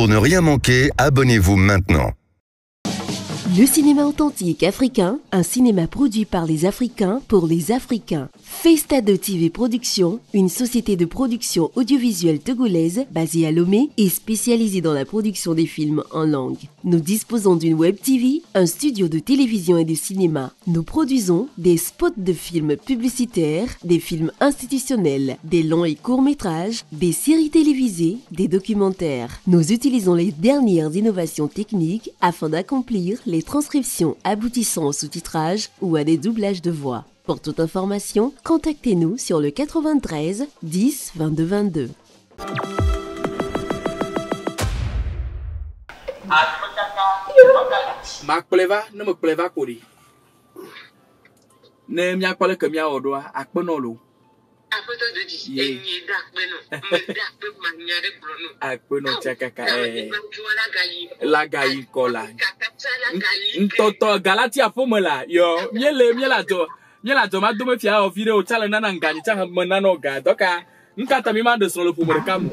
Pour ne rien manquer, abonnez-vous maintenant. Le cinéma authentique africain, un cinéma produit par les Africains pour les Africains. FESTADO.TV Production, une société de production audiovisuelle togolaise basée à Lomé et spécialisée dans la production des films en langue. Nous disposons d'une web TV, un studio de télévision et de cinéma. Nous produisons des spots de films publicitaires, des films institutionnels, des longs et courts métrages, des séries télévisées, des documentaires. Nous utilisons les dernières innovations techniques afin d'accomplir les transcriptions aboutissant au sous-titrage ou à des doublages de voix. Pour toute information, contactez-nous sur le 93 10 22 22. Ma pleva, ne me pleva kori. Ne mia kwale ke mia odoa akpenolo. Akpeno chakaka la gayi kola. Ntoto Galatia fomela yo miela to ma do me fia o video chale nana ngani cha menano ga doka nkata mi ma de solo pour me kam.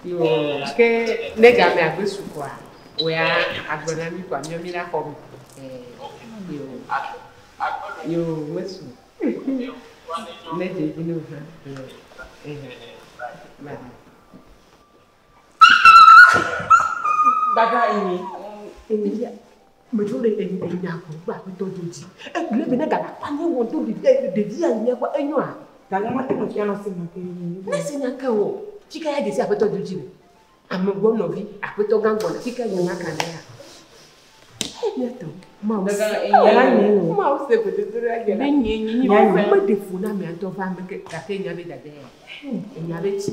Yo que nega me abesu kwa wea agbonami kwa mi na kom yo wesu neje binu baga eni me to le eni ya ko gba pe to joji e le be na gala pa ni won to de dia ni kwa enyo a gala ma te ko fi ano se ma ke ni na se nya ka wo chika ya de si apeto joji ni amegbo no vi apeto gangbon chika ya nya kan ya neto ma o ma o se ko de dura ya na nyi ma de fu na me anto fa me ke ka ke nya be dade nya be chi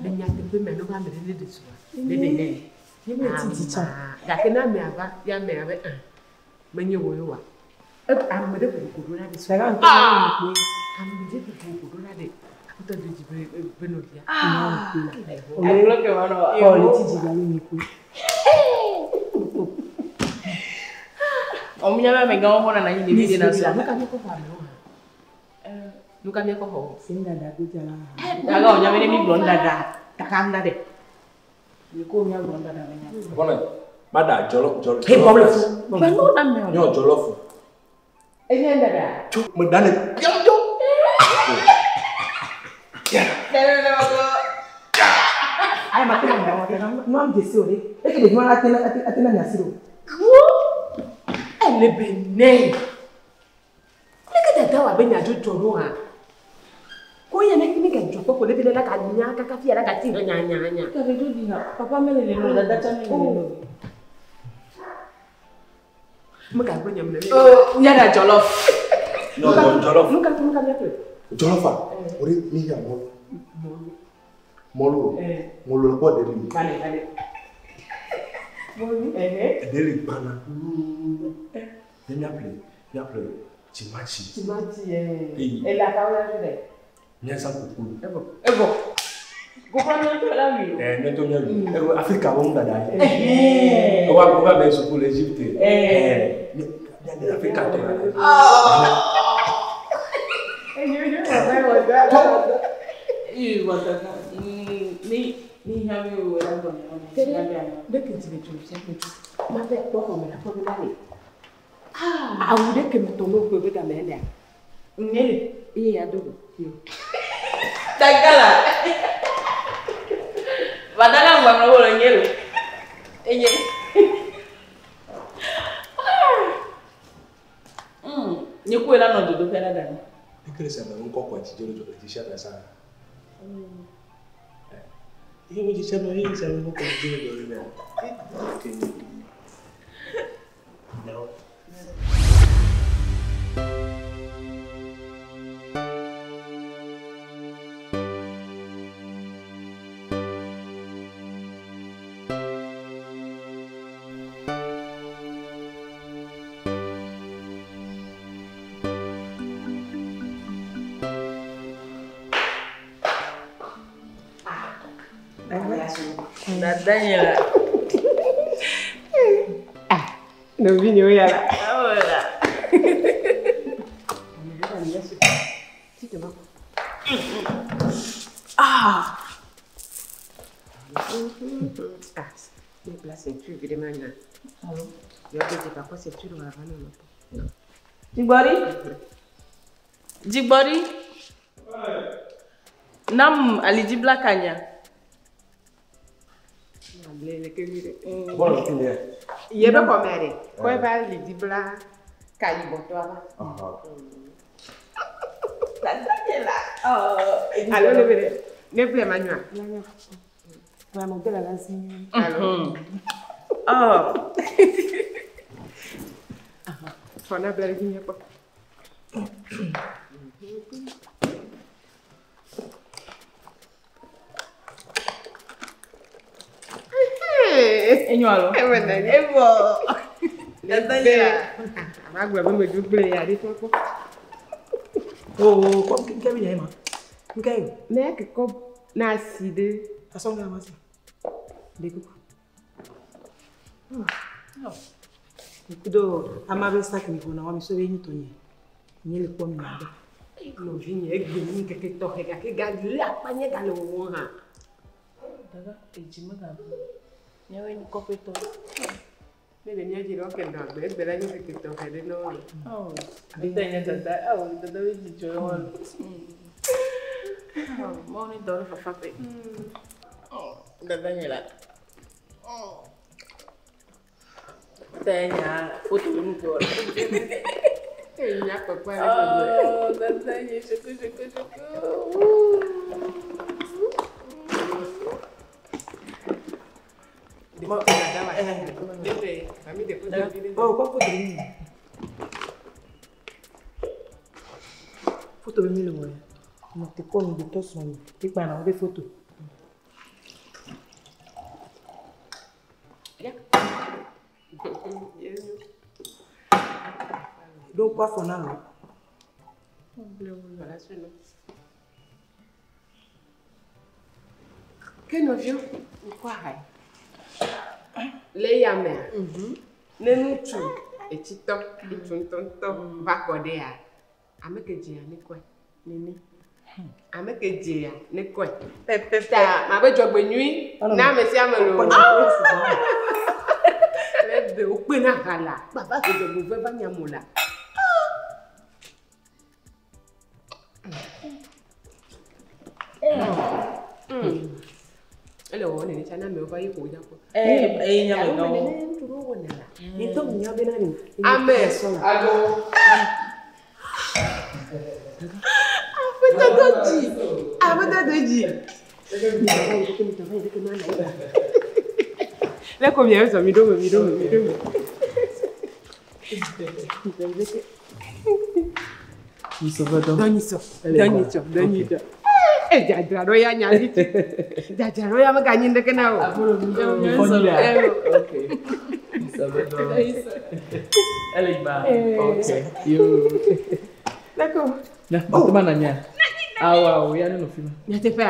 le nya te pe me no ba me le de so le de ne ni me ti ti cha ga ke na me aba ya me aba me nyi wo yo wa am me de ko do na de so ga nto ni pe am me de ko do na de apeto joji be no dia o lo ke wa no o le ti ji ga ni ku Omunyama menga omona na yini bide na so. Nuka meko kwa no. Nuka meko ho. Sinda da kujala. Daga onyama ni blonda da. Takanda de. Niko nya blonda da nya. Bona mada jolo. Hey bomlo. Bango na me. Nyo jolofu. Enyenda da. Chu medane. Yo. Ya. Ai matena ndawa. No am desore. Eke de mwa atena nyasiro. Le bene le que tata wa benya jotoro ha ko ye ne kini ke jopo ko le bele la ka nya ka fi la ka ti nya ka be do di ha papa me le no da cha me le no mo ka go nya me le nya da jollof no jollof nuka me pe jollof ori mi ya molo ko de mi vale Deli pana. Then you play. Chimachi. Et la parole je Nya sa kuku. Ego. Kuku na to la mi. Neto nya mi. Ego Africa won dada. Owa be su pour l'Égypte. Nya Africa to. You want that? Ni have you de que tu veux tu ma fait toi comme la première année ah ou de que me tomo ko be ga me nda ngeli e adogo yo tagala badala ngwa na wolo ngelo enye ni ko la no dodo pela dani Ikirisa na nko kwa tijolo ti sha sana Hiyo jisema hii sana huko mjini ndio ile. No. Daniela. No vino ya la. Ahora. Ah. Ah, mais la ceinture, évidemment, non. Alors, je vais dire pas ceinture, on va non. Jigbori? Nam aliji black anya. Bon, tu viens. Il y a pas comme elle. Quoi va les dibla caillebotoa. La dernière là. Oh, alors ne plus Emmanuel. Va monter la lasagne. Alors. Oh. On a bien dit quoi. Enyo alo. Oh, comme quelqu'un vient, moi. Mais que comme nasi de façon de avancer. Découpe. Kudo amabe sak ni kona wami sobe ni tonye. Ni le pomme na. No vini e gbe ni keke to he ka ke ga le apanye ga le wo ha. Daga ejima ga. Nyawe ni kopeto. Bebe ni aji ro ke ndo be be la ni keke to he de no. Oh. Denya dada. Oh, dada we ji joyo won. Oh, morning doro fa fape. Oh, dada nyela. Oh. Tenya, foto no doro. Tenya papa. Oh, dada nye chuku. Oh, quoi faut dire? Photo de mille mois. Non, t'es pas de toi son. T'es pas dans des photos. Donc quoi faut là? Voilà, c'est là. Que nous vions quoi? Les yamers. Ne nous tue. Et tu t'en, va coder à. Avec Dia, ne quoi? Nini. Avec Dia, ne quoi? Ta, ma belle job nuit. Na me si amelo. Le be o pe na kala. Baba ke job ve ba nyamola. Hello, ni chana me ba yi ko ja ko. Nyame no. Ni to nya be na ni. Amen. Allô. Là combien ça mi do. Ni sova do. Doni. Jajaro ya nyali. Jajaro ya maganyi ndeke nao. Okay. Ni sova do. Elle est bas. Okay. Yo. D'accord. Na, batuma na nya. Ah wow, ya no filma. Ya te fa.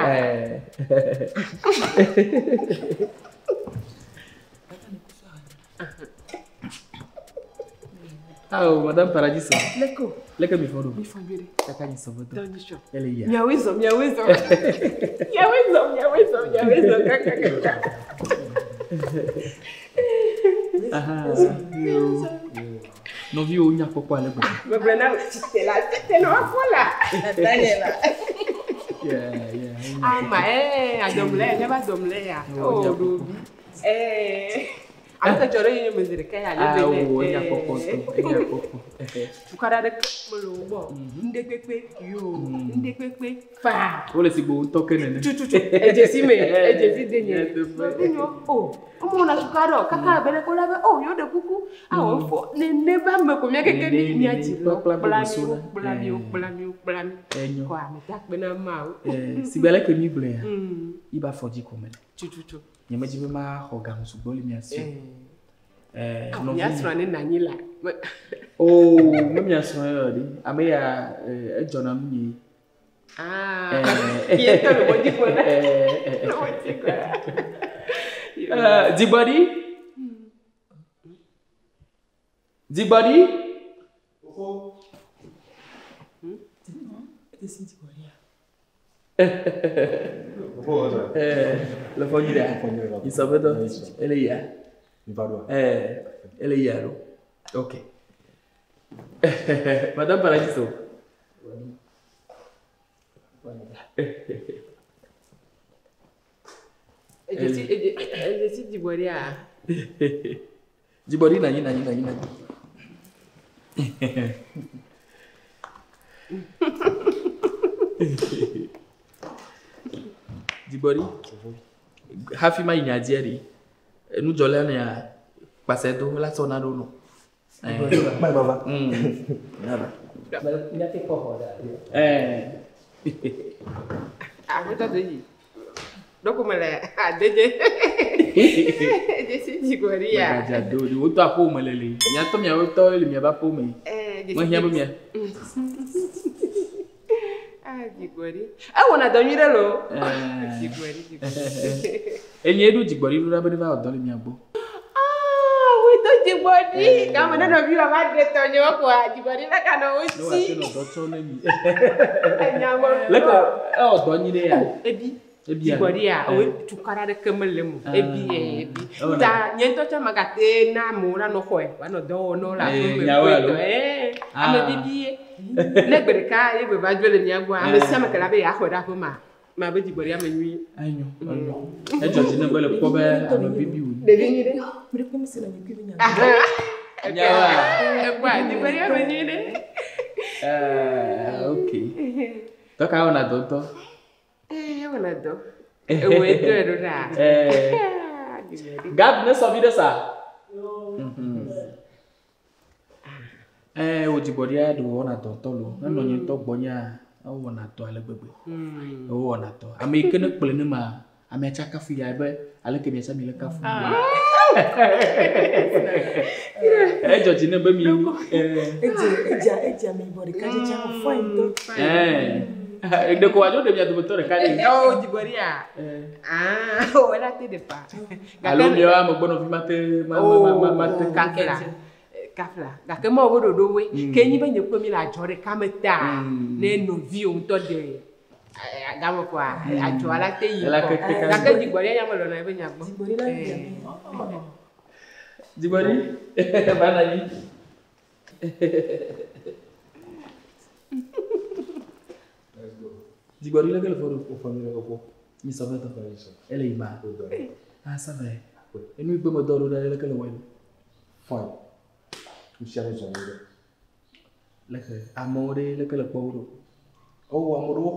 Ah, Madame Paradiso. Leko. Leka mi fodo. Mi fambire. Kaka ni sova do. Doni sho. Elle est ya. Nyawizo. Kaka. Aha. Yo. No vi o nya popo ale bo. Me brena c'était no akola. Daniela. Yeah. Ah ma adomle, never domle ya. Oh do. Aka choro yin me zire kai ale bele. Ah, o nya popo to. Tukara de molo bo. Ndekpepe yo. Ndekpepe fa. O le sigbo ntoke nene. Ejesi denye. Oh, omo na sukaro kaka bele ko labe oh yo de kuku. Ah o fo ne ba me ko mi keke ni aji lo. Blami. Ko am tak be na ma o. Si bele ke mi ble ya. Iba fodi ko me. Tutu. Nyama jibe ma hoga musugbo le mi asi. No ya srane na nyila. Oh, me asro yo di. Ame ya ejona mi. Ah. Yeto lo bodi ko na. Dibody? Le fogno il sabato e lei è. Mi parlo. E lei è. Ok. Madame Paradiso. Elle dit du boria. Jibori nani. Jibori. Hafi ma inyadieri. Nu jole na ya pasedo la sona do no. Vai, baba. Nada. Minha tem porra. Aku tak tahu. Donc me la adeje. Je suis du boria. Jado, di woto apo melele. Nya to mia woto le mia ba po me. Mo hia bo mia. Jigori. On a dormi là. Jigori. Enye du jigori lu rabani ba odo le mia bo. Oui, toi jigori. Quand on a vu avant de tonyo quoi, jigori là kana aussi. No ase no do cho le mi. Leka odo nyi ne ya. Ebi. Jigori ya. Oui, tu kara de kemelemu. Ebi. Ta nyento cha magate na mura no khoe. Wa no do no la ko me ko. Ame bibi. Nebereka e be ba jole mi agwa. Ame sama kala be ya khoda ko ma. Ma be jigori ame nyi. Anyo. E joji ne bele ko be ame bibi wo. Devi ni de. Me ko mi se na nyi nya. Nyawa. Kwa jigori ame nyi de. Okay. Toka ona tonto. Ona do. Ewe do ero da. Gab ne so video sa. O jibori a do ona tonto lo. Na no yin to gbonya. O ona to ale gbegbe. O ona to. Ame ike ne kple ne ma. Ame chaka fu ya be ale ke bi sa mi le ka fu. Joji ne be mi. Eja me body ka je cha fine to. De ko ajo de mi ado ka ni. Oh, jiboria. Wala te de pa. Alo mi wa mo gbono fi mate kakela. Kafla. Gake mo bo do we. Kenyi be nyekwo mi la jore kameta. Ne no vi o to de. Gamo kwa. Ajo ala te yi. Gake jiboria nya mo lo na be nya gbo. Jibori la Jibori. Bana yi. Jibori la gele foro O família eu vou. mi so beto fa iso. Ele ima. Ça va. E nu gbe mo do ro la gele wele. Fine. O chama já me. Leke amore leke le kporo. Oh, amor mo.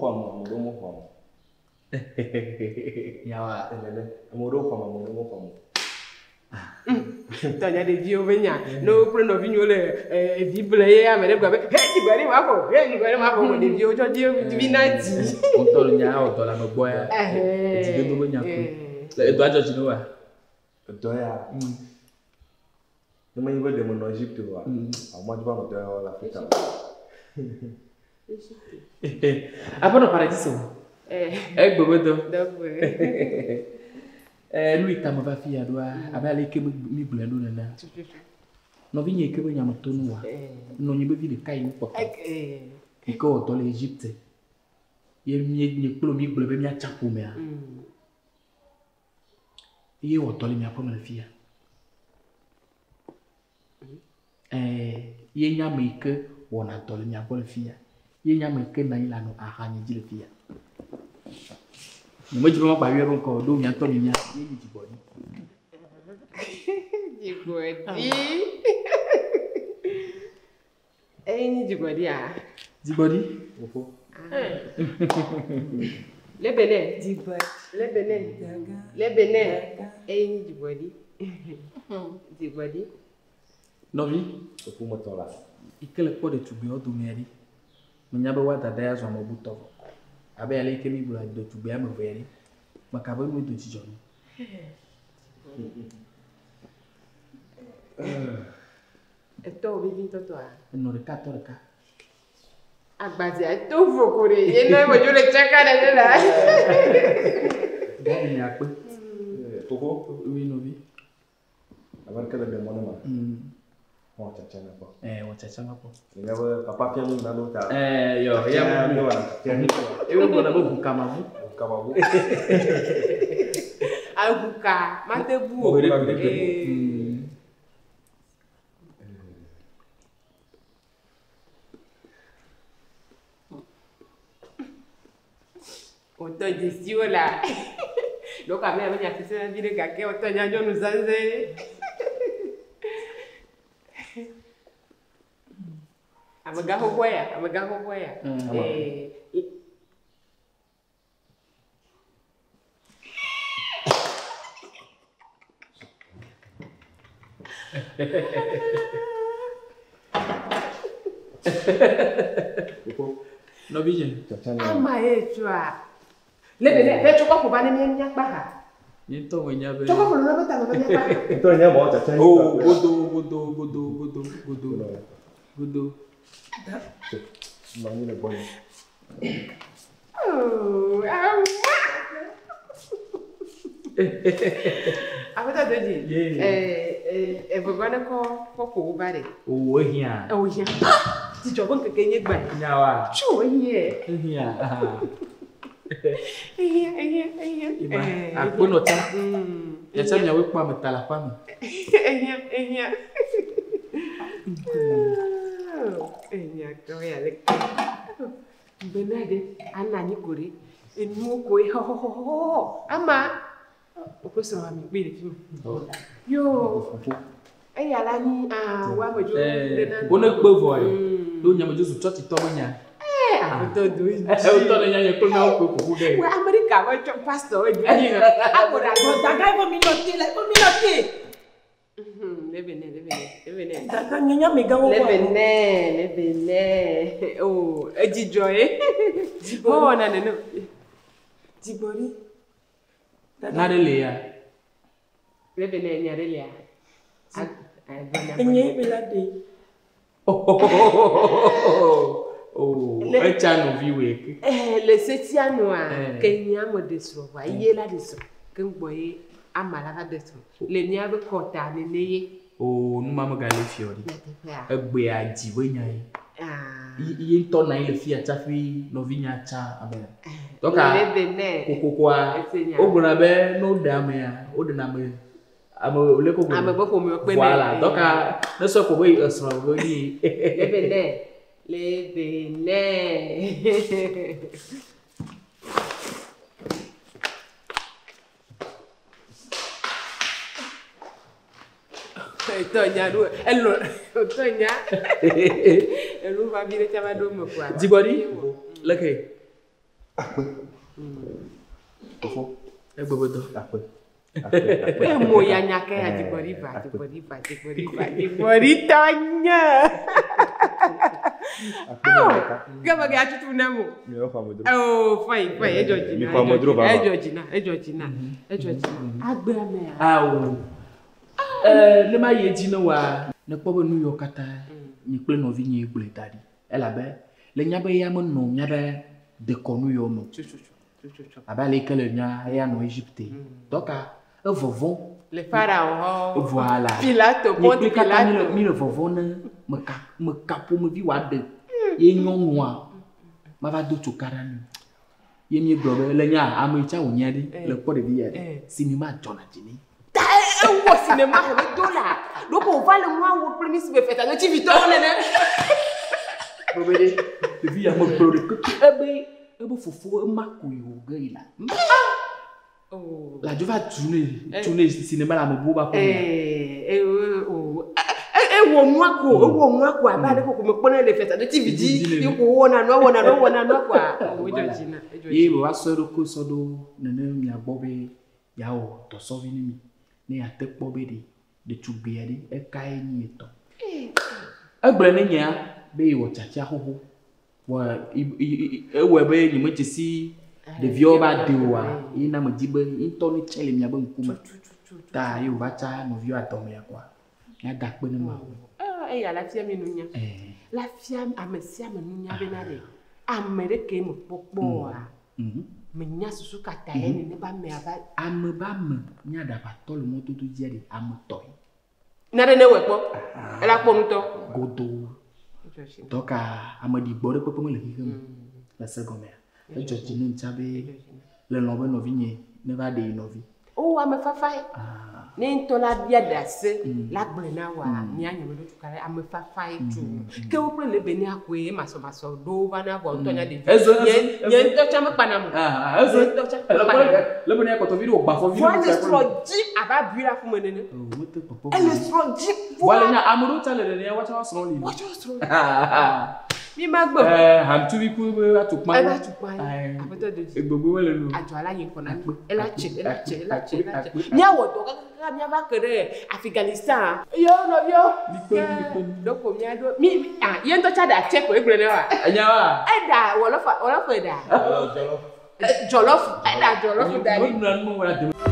Yawa. Amor mo. Tanya de dio venya. No preno vinyo le bible ye amere gwa be. Jibori ma ko. Jibori ma ko de dio jo dio divinati. On to nya o to la mo boya. Ti de do nya ko. Le do ajo jino wa. Do ya. Numa ibe de mo no Egypte wa. Amo de ba no do la Africa. Apa no paradiso? Gbogbodò. Dopo. Lui tamo va fia doa. Abale ke mi blendo na. No vinye ke bo nyamo tonu wa. No nyi be vi de kai ni poko. Ko to l'Égypte. Ye mi kplo mi gble be mi achapo me a. Ye wo to le mi apo me fia. Ye nyame ke wona to le mi apo le fia. Ye nyame ke na ila no ahanye ji le fia. Ni mo jibo ma pa wi ron ko do mi anto mi nya ye ni jibori. Jibori. Ni jibori a. Jibori? Opo. Le Bénin. Jibori. Le Bénin. Le Bénin. Ni jibori. Jibori. Novi? Opo mo to la. Ikele po de tugbe o do meri. Menya be wa dada ya zo mo buto. Abe ale ke mi bula do tugbe am veri. Makaba no do tijo. Eto bi bin to a. No re ka to re ka. Agbazi to fokore. Ye na mo jo le cheka de la. Ga ni akpe. Togo. Oui novi. Abarca de demone ma. Oh, cacana apa? Oh, cacana apa? Ini apa? Papa pian ni nado ta. Yo, ya ni wala. Pian ni. Ewe bona buka mabu. Buka mabu. Ai buka, mate bu. Autant d'ici là. Donc à même il y a fait une vidéo qui autant y a nous anze. Amagaho boya. No bien. Ama etua. Lebe ne choko ko bani mi nya pa. Yin to nya be. Choko ko no beta no nya pa. Itu nya mo cacana. Oh, godo. Mami le bon. Oh, After the day, if we're gonna call for POUVOIR. Oh, here. Oh, yeah. Did you want to get it back? Now, Sure, yeah. Here. Aku no ta. Ya sa nya we kwa metala kwa mi. Kau ya lek. Benar deh, anak ni kuri. Inu kue ho. Ama. Opo so ami gbe le fi. Yo. Ala ni wa mojo de na. Ona gbe voy. Do nya mojo su church to nya. Auto do. Auto nya nya ko na ko ko de. We America wa pastor we. Agora Dagai bo minoti like bo minoti. Lebene. Dagai nya me gawo. Lebene. Oh, ejijoy. Oh, na no. Jibori. Narelia. Lebene nyarelia. Enye belade. Oh, e chanu viwe. Le setiano a Kenya mo desro wa yela desro. Kengboye amala ga desro. Le nia be kota ne neye. Oh, nu mama gale fiori. Egbe aji we nya yi. Iye to na ile fi atafi no vinya cha abe. Doka kokokwa oguna be no dame ya odina me amo ole ko amo bo ko me pe ne voilà doka ne so ko we asra go ni lebene Tonya do elo Tonya elo va bire chama do mo kwa Jibori leke Kofo. Bobodo. Mo ya nyake ya Jibori Tonya. Gaba ga tutu na mo. Oh, fine. Ejojina. Agbe ame. Le ma ye dina wa ne pobo New York ata ni ple no vi ni egble tadi. Ela be le nya be ya mo no nya be de konu yo mo. Abale kele nya ya no Egypte. Donc un vovon le pharaon. Voilà. Pilate Ponte Pilate. Mi le vovon me kapo me vi wa de. Ye nyonwa. Ma va do chokarani. Ye mi globe le nya ame cha onya di le po de bi ye. Cinéma John Adini. Au cinéma avec dollar. Donc on va le mois où premier se fait à TV Bobede, le vie a mon produit. Ebe fofo mako yo gaila. Oh. La jova tourner cinéma la mo ba ko. Wo mwako abale ko me pona le feta de TV yo ko wona no kwa. Ejojina. Ye bo asoro ko sodo nene mi abobe yawo to so vi ni ne ate pobe de tugbe ade e kai ni eto. Agbre ne nya be wo chacha hoho. Wa ewe be nyi mechisi de vioba dewa ina mjibe into ni chele mi abankuma. Ta yo bacha no vio atome ya kwa. Ya dakpe ne ma. Ya la fia mi nunya. La fia amesia me nunya be na re. Amerike mo popo a. Me nya susu kata ye ni ba me aba. Ame ba me nya da ba tolo moto to jeri ame toy. N'a ne ouais pas. Elle a comme toi. Godo. Donc à me dire bon de peu le la seconde mère. Le jodi nous tchabe le nombre novigne ne va de novi. Oh a me fa fa. Ni to la dia dasse la blena wa ni anya me do tukare a me fa fa tu. Ke wo pre le beni akwe maso do va na bo to nya de. Yen to cha me pana mo. Ezo to cha. Le beni ko to video gba fo video. What is strategy aba buira fu me nene. Elle est strategy. Wala nya amuru cha le ne wa cha so li. What is strategy? Mi ma gbo. Ham tu bi ku atukpa. Ela tukpa. Abeto de. Egbogbo wele lu. Ajo ala yin ko na. Ela che. Ni awo to ka mi aba kere Afghanistan. Yo no yo. Doko mi ado. Mi yen to cha da che ko egbre ne wa. Anya wa. Eda wolofa da. Jollof. Eda jollof da ni.